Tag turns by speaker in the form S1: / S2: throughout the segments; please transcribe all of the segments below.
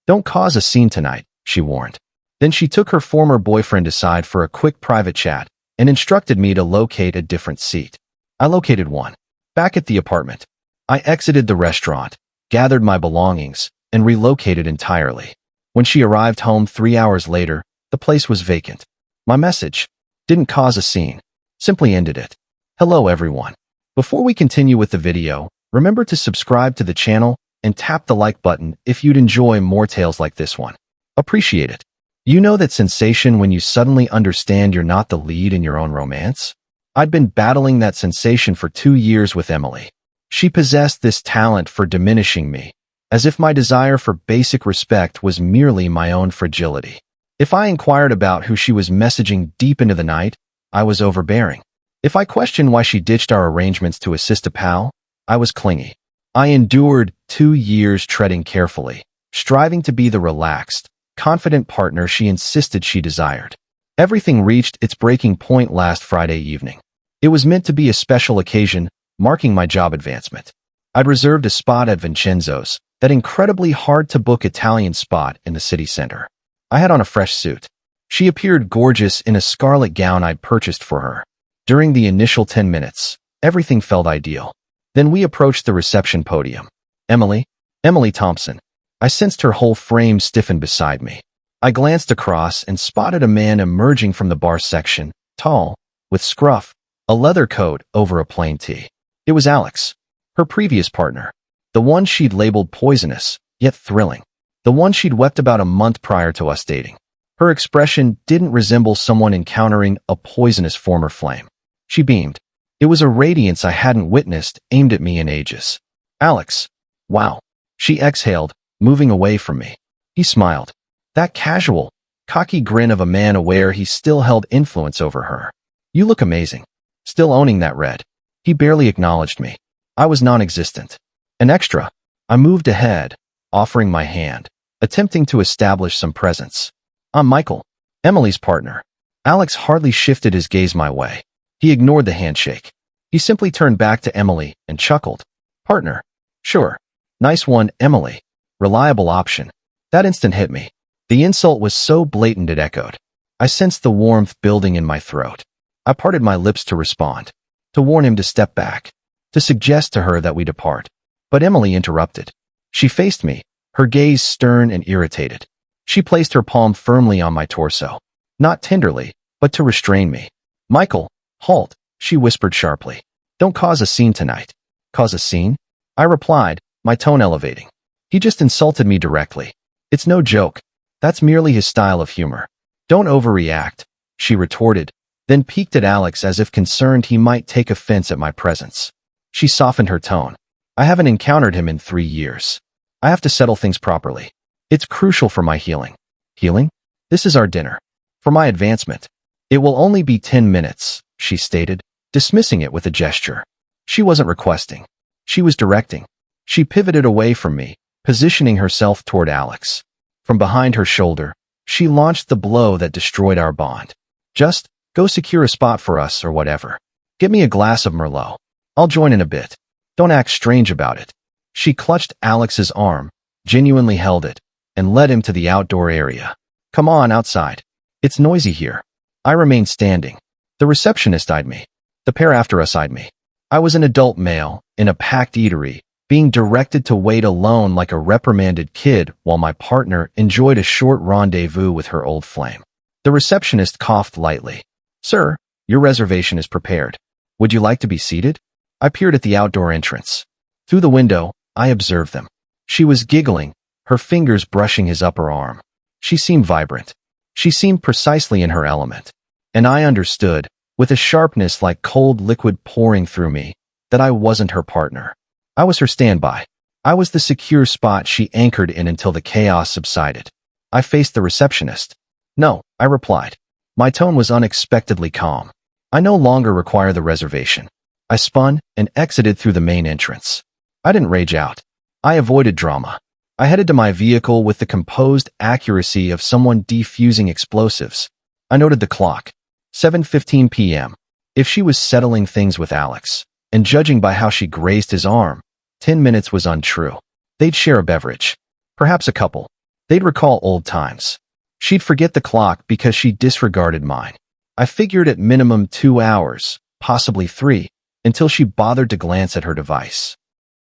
S1: Don't cause a scene tonight, she warned. Then she took her former boyfriend aside for a quick private chat and instructed me to locate a different seat. I located one. Back at the apartment, I exited the restaurant, gathered my belongings, and relocated entirely. When she arrived home 3 hours later, the place was vacant. My message didn't cause a scene, simply ended it. Hello everyone. Before we continue with the video, remember to subscribe to the channel and tap the like button if you'd enjoy more tales like this one. Appreciate it. You know that sensation when you suddenly understand you're not the lead in your own romance? I'd been battling that sensation for 2 years with Emily. She possessed this talent for diminishing me, as if my desire for basic respect was merely my own fragility. If I inquired about who she was messaging deep into the night, I was overbearing. If I questioned why she ditched our arrangements to assist a pal, I was clingy. I endured 2 years treading carefully, striving to be the relaxed, confident partner she insisted she desired. Everything reached its breaking point last Friday evening. It was meant to be a special occasion, marking my job advancement. I'd reserved a spot at Vincenzo's, that incredibly hard-to-book Italian spot in the city center. I had on a fresh suit. She appeared gorgeous in a scarlet gown I'd purchased for her. During the initial 10 minutes, everything felt ideal. Then we approached the reception podium. Emily Thompson. I sensed her whole frame stiffen beside me. I glanced across and spotted a man emerging from the bar section, tall, with scruff, a leather coat over a plain tee. It was Alex, her previous partner, the one she'd labeled poisonous, yet thrilling, the one she'd wept about a month prior to us dating. Her expression didn't resemble someone encountering a poisonous former flame. She beamed. It was a radiance I hadn't witnessed aimed at me in ages. Alex. Wow. She exhaled, moving away from me. He smiled. That casual, cocky grin of a man aware he still held influence over her. You look amazing. Still owning that red. He barely acknowledged me. I was non-existent. An extra. I moved ahead, offering my hand, attempting to establish some presence. I'm Michael, Emily's partner. Alex hardly shifted his gaze my way. He ignored the handshake. He simply turned back to Emily and chuckled. Partner. Sure. Nice one, Emily. Reliable option. That instant hit me. The insult was so blatant it echoed. I sensed the warmth building in my throat. I parted my lips to respond, to warn him to step back, to suggest to her that we depart. But Emily interrupted. She faced me, her gaze stern and irritated. She placed her palm firmly on my torso, not tenderly, but to restrain me. Michael, halt, she whispered sharply. Don't cause a scene tonight. Cause a scene? I replied, my tone elevating. He just insulted me directly. It's no joke. That's merely his style of humor. Don't overreact, she retorted, then peeked at Alex as if concerned he might take offense at my presence. She softened her tone. I haven't encountered him in 3 years. I have to settle things properly. It's crucial for my healing. Healing? This is our dinner. For my advancement. It will only be 10 minutes, she stated, dismissing it with a gesture. She wasn't requesting. She was directing. She pivoted away from me, positioning herself toward Alex. From behind her shoulder, she launched the blow that destroyed our bond. Just go secure a spot for us or whatever. Get me a glass of Merlot. I'll join in a bit. Don't act strange about it. She clutched Alex's arm, genuinely held it, and led him to the outdoor area. Come on outside. It's noisy here. I remained standing. The receptionist eyed me. The pair after us eyed me. I was an adult male, in a packed eatery, being directed to wait alone like a reprimanded kid while my partner enjoyed a short rendezvous with her old flame. The receptionist coughed lightly. Sir, your reservation is prepared. Would you like to be seated? I peered at the outdoor entrance. Through the window, I observed them. She was giggling, her fingers brushing his upper arm. She seemed vibrant. She seemed precisely in her element. And I understood, with a sharpness like cold liquid pouring through me, that I wasn't her partner. I was her standby. I was the secure spot she anchored in until the chaos subsided. I faced the receptionist. No, I replied. My tone was unexpectedly calm. I no longer require the reservation. I spun and exited through the main entrance. I didn't rage out. I avoided drama. I headed to my vehicle with the composed accuracy of someone defusing explosives. I noted the clock. 7:15 p.m. If she was settling things with Alex, and judging by how she grazed his arm, 10 minutes was untrue. They'd share a beverage. Perhaps a couple. They'd recall old times. She'd forget the clock because she disregarded mine. I figured at minimum 2 hours, possibly 3, until she bothered to glance at her device.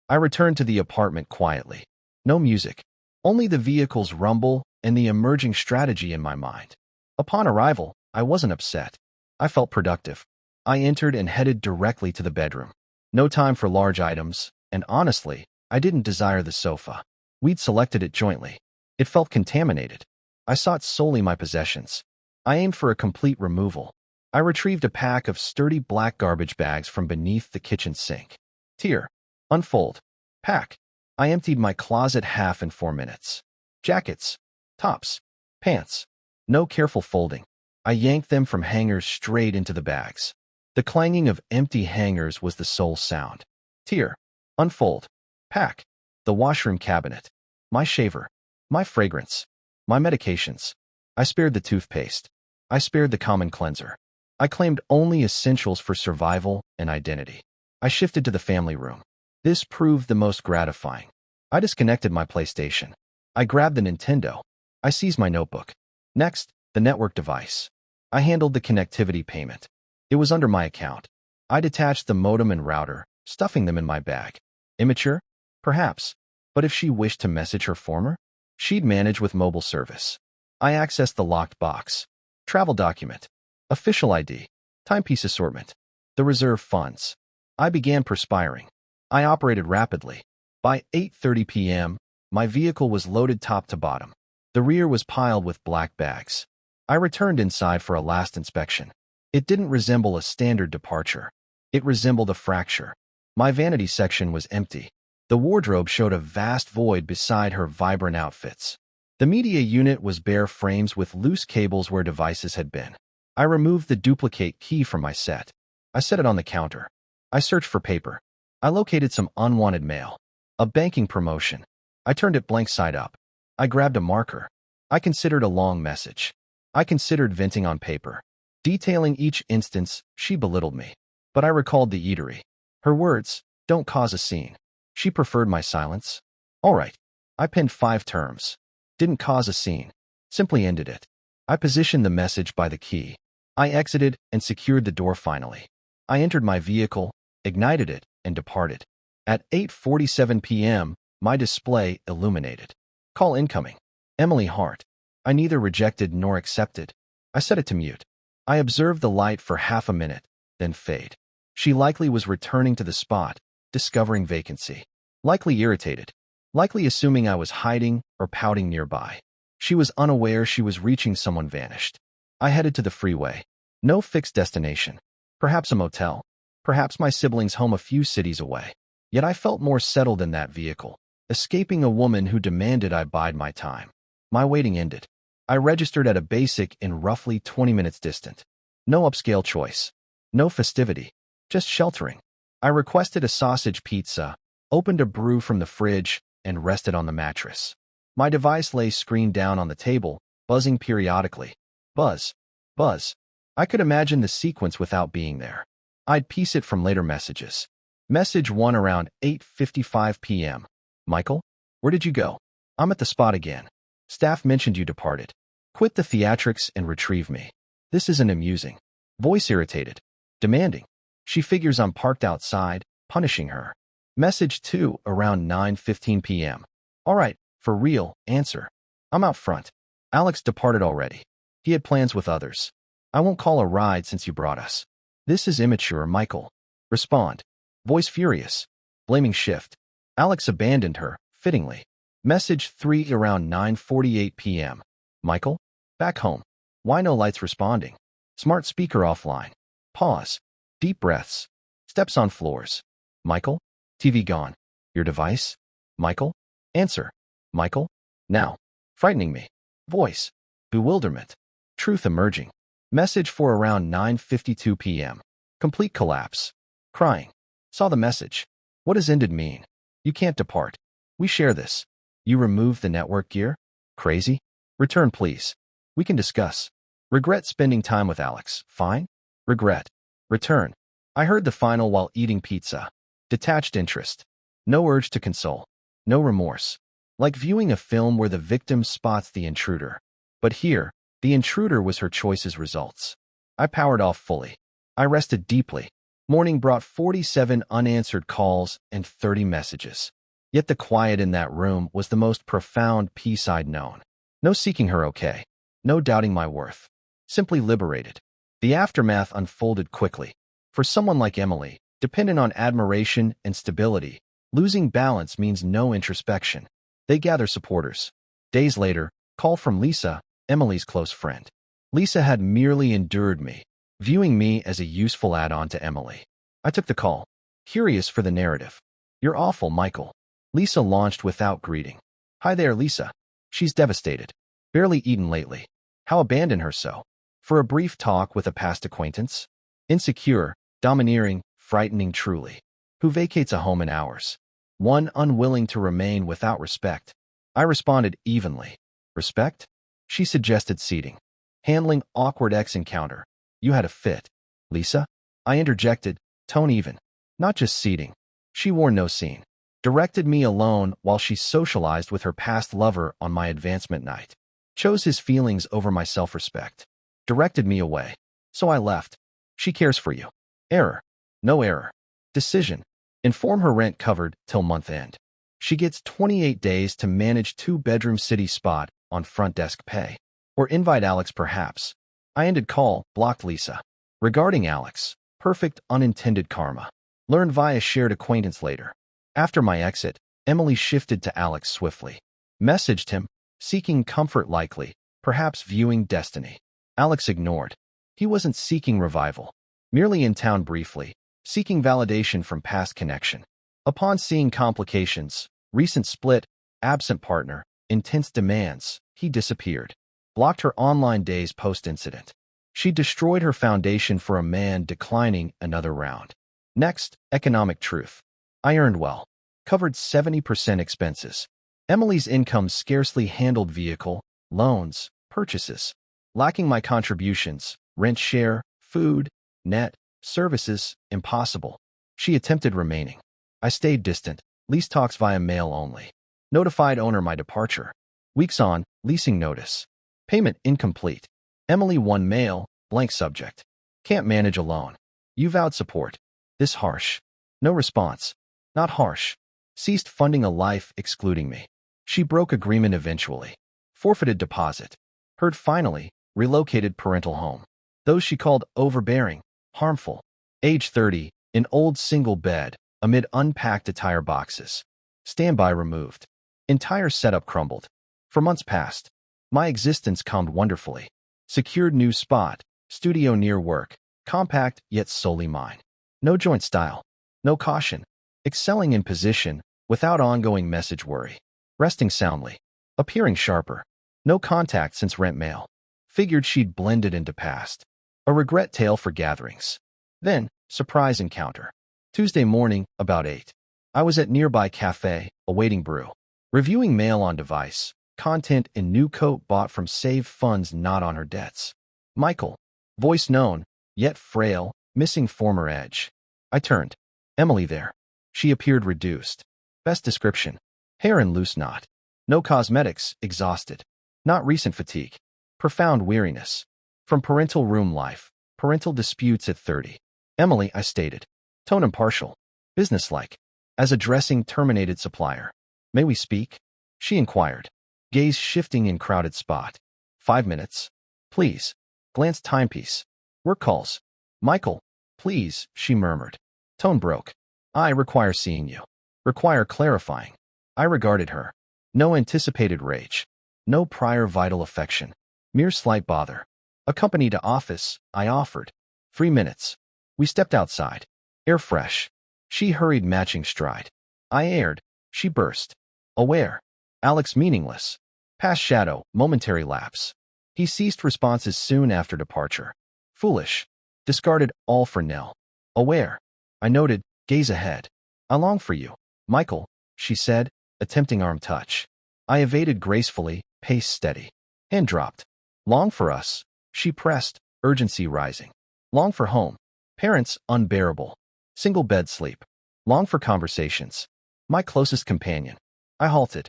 S1: I returned to the apartment quietly. No music, only the vehicle's rumble and the emerging strategy in my mind. Upon arrival, I wasn't upset. I felt productive. I entered and headed directly to the bedroom. No time for large items, and honestly, I didn't desire the sofa. We'd selected it jointly. It felt contaminated. I sought solely my possessions. I aimed for a complete removal. I retrieved a pack of sturdy black garbage bags from beneath the kitchen sink. Tear. Unfold. Pack. I emptied my closet half in 4 minutes. Jackets. Tops. Pants. No careful folding. I yanked them from hangers straight into the bags. The clanging of empty hangers was the sole sound. Tear. Unfold. Pack. The washroom cabinet. My shaver. My fragrance. My medications. I spared the toothpaste. I spared the common cleanser. I claimed only essentials for survival and identity. I shifted to the family room. This proved the most gratifying. I disconnected my PlayStation. I grabbed the Nintendo. I seized my notebook. Next, the network device. I handled the connectivity payment. It was under my account. I detached the modem and router, stuffing them in my bag. Immature? Perhaps. But if she wished to message her former, she'd manage with mobile service. I accessed the locked box. Travel document. Official ID. Timepiece assortment. The reserve funds. I began perspiring. I operated rapidly. By 8:30 p.m., my vehicle was loaded top to bottom. The rear was piled with black bags. I returned inside for a last inspection. It didn't resemble a standard departure. It resembled a fracture. My vanity section was empty. The wardrobe showed a vast void beside her vibrant outfits. The media unit was bare frames with loose cables where devices had been. I removed the duplicate key from my set. I set it on the counter. I searched for paper. I located some unwanted mail. A banking promotion. I turned it blank side up. I grabbed a marker. I considered a long message. I considered venting on paper. Detailing each instance, she belittled me. But I recalled the eatery. Her words, "Don't cause a scene." She preferred my silence. All right. I penned 5 terms. Didn't cause a scene. Simply ended it. I positioned the message by the key. I exited and secured the door finally. I entered my vehicle, ignited it, and departed. At 8:47 p.m., my display illuminated. Call incoming. Emily Hart. I neither rejected nor accepted. I set it to mute. I observed the light for half a minute, then fade. She likely was returning to the spot, discovering vacancy. Likely irritated. Likely assuming I was hiding or pouting nearby. She was unaware she was reaching someone vanished. I headed to the freeway. No fixed destination. Perhaps a motel. Perhaps my siblings' home a few cities away. Yet I felt more settled in that vehicle, escaping a woman who demanded I bide my time. My waiting ended. I registered at a basic in roughly 20 minutes distant. No upscale choice. No festivity. Just sheltering. I requested a sausage pizza, opened a brew from the fridge, and rested on the mattress. My device lay screen down on the table, buzzing periodically. Buzz. Buzz. I could imagine the sequence without being there. I'd piece it from later messages. Message 1 around 8:55 p.m. Michael? Where did you go? I'm at the spot again. Staff mentioned you departed. Quit the theatrics and retrieve me. This isn't amusing. Voice irritated. Demanding. She figures I'm parked outside, punishing her. Message 2 around 9:15 p.m. All right, for real, answer. I'm out front. Alex departed already. He had plans with others. I won't call a ride since you brought us. This is immature, Michael. Respond. Voice furious. Blaming shift. Alex abandoned her, fittingly. Message 3 around 9:48 p.m. Michael? Back home. Why no lights responding? Smart speaker offline. Pause. Deep breaths. Steps on floors. Michael? TV gone. Your device? Michael? Answer. Michael? Now. Frightening me. Voice. Bewilderment. Truth emerging. Message 4 around 9:52 p.m. Complete collapse. Crying. Saw the message. What does ended mean? You can't depart. We share this. You removed the network gear? Crazy? Return, please. We can discuss. Regret spending time with Alex. Fine? Regret. Return. I heard the final while eating pizza. Detached interest. No urge to console. No remorse. like viewing a film where the victim spots the intruder. But here, the intruder was her choice's results. I powered off fully. I rested deeply. Morning brought 47 unanswered calls and 30 messages. Yet the quiet in that room was the most profound peace I'd known. No seeking her okay. No doubting my worth. Simply liberated. The aftermath unfolded quickly. For someone like Emily, dependent on admiration and stability, losing balance means no introspection. They gather supporters. Days later, call from Lisa, Emily's close friend. Lisa had merely endured me, viewing me as a useful add-on to Emily. I took the call, curious for the narrative. "You're awful, Michael." Lisa launched without greeting. "Hi there, Lisa." "She's devastated. Barely eaten lately. How abandon her so?" For a brief talk with a past acquaintance. Insecure, domineering, frightening truly. Who vacates a home in hours? One unwilling to remain without respect. I responded evenly. "Respect?" She suggested seating. "Handling awkward ex-encounter. You had a fit." "Lisa?" I interjected, tone even. "Not just seating." She wore no scene. Directed me alone while she socialized with her past lover on my advancement night. Chose his feelings over my self-respect. Directed me away. So I left. "She cares for you." Error. No error. Decision. Inform her rent covered till month end. She gets 28 days to manage 2-bedroom city spot on front desk pay. Or invite Alex perhaps. I ended call, blocked Lisa. Regarding Alex, perfect unintended karma. Learned via shared acquaintance later. After my exit, Emily shifted to Alex swiftly. Messaged him, seeking comfort likely, perhaps viewing destiny. Alex ignored. He wasn't seeking revival. Merely in town briefly, seeking validation from past connection. Upon seeing complications, recent split, absent partner, intense demands, he disappeared. Blocked her online days post-incident. She destroyed her foundation for a man declining another round. Next, economic truth. I earned well. Covered 70% expenses. Emily's income scarcely handled vehicle, loans, purchases. Lacking my contributions, rent share, food, net, services, impossible. She attempted remaining. I stayed distant, lease talks via mail only. Notified owner my departure. Weeks on, leasing notice. Payment incomplete. Emily 1 mail, blank subject. Can't manage alone. You vowed support. This harsh. No response. Not harsh. Ceased funding a life excluding me. She broke agreement eventually. Forfeited deposit. Heard finally, relocated parental home. Those she called overbearing, harmful. Age 30, in old single bed, amid unpacked attire boxes. Standby removed. Entire setup crumbled. For months past, my existence calmed wonderfully. Secured new spot, studio near work, compact yet solely mine. No joint style. No caution. Excelling in position, without ongoing message worry. Resting soundly. Appearing sharper. No contact since rent mail. Figured she'd blended into past. A regret tale for gatherings. Then, surprise encounter. Tuesday morning, about 8. I was at nearby cafe, awaiting brew. Reviewing mail on device. Content in new coat bought from saved funds not on her debts. Michael. Voice known, yet frail, missing former edge. I turned. Emily there. She appeared reduced. Best description. Hair in loose knot. No cosmetics, exhausted. Not recent fatigue. Profound weariness. From parental room life. Parental disputes at 30. Emily, I stated. Tone impartial. Businesslike. As addressing terminated supplier. May we speak? She inquired. Gaze shifting in crowded spot. 5 minutes. Please. Glanced timepiece. Work calls. Michael. Please, she murmured. Tone broke. I require seeing you. Require clarifying. I regarded her. No anticipated rage. No prior vital affection. Mere slight bother. Accompany to office, I offered. 3 minutes. We stepped outside. Air fresh. She hurried matching stride. I aired. She burst. Aware. Alex meaningless. Past shadow, momentary lapse. He ceased responses soon after departure. Foolish. Discarded all for nil. Aware. I noted, gaze ahead. I long for you, Michael, she said, attempting arm touch. I evaded gracefully, pace steady. Hand dropped. Long for us, she pressed, urgency rising. Long for home. Parents unbearable. Single bed sleep. Long for conversations. My closest companion. I halted.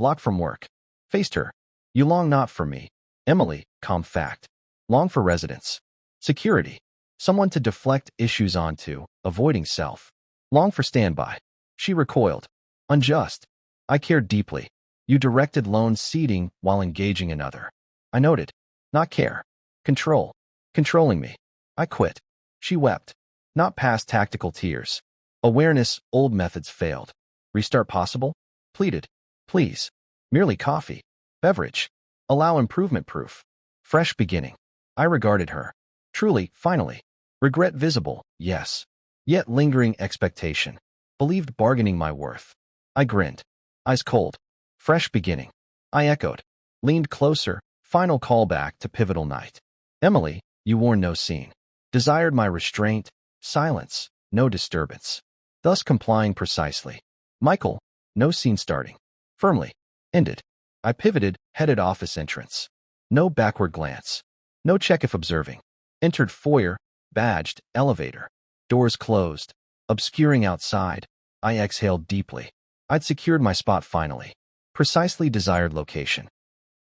S1: Blocked from work. Faced her. You long not for me. Emily, calm fact. Long for residence. Security. Someone to deflect issues onto, avoiding self. Long for standby. She recoiled. Unjust. I cared deeply. You directed lone seating while engaging another. I noted. Not care. Control. Controlling me. I quit. She wept. Not past tactical tears. Awareness, old methods failed. Restart possible? Pleaded. Please. Merely coffee. Beverage. Allow improvement proof. Fresh beginning. I regarded her. Truly, finally. Regret visible, yes. Yet lingering expectation. Believed bargaining my worth. I grinned. Eyes cold. Fresh beginning. I echoed. Leaned closer. Final callback to pivotal night. Emily, you wore no scene. Desired my restraint. Silence. No disturbance. Thus complying precisely. Michael, no scene starting. Firmly. Ended. I pivoted, headed office entrance. No backward glance. No check if observing. Entered foyer, badged, elevator. Doors closed. Obscuring outside. I exhaled deeply. I'd secured my spot finally. Precisely desired location.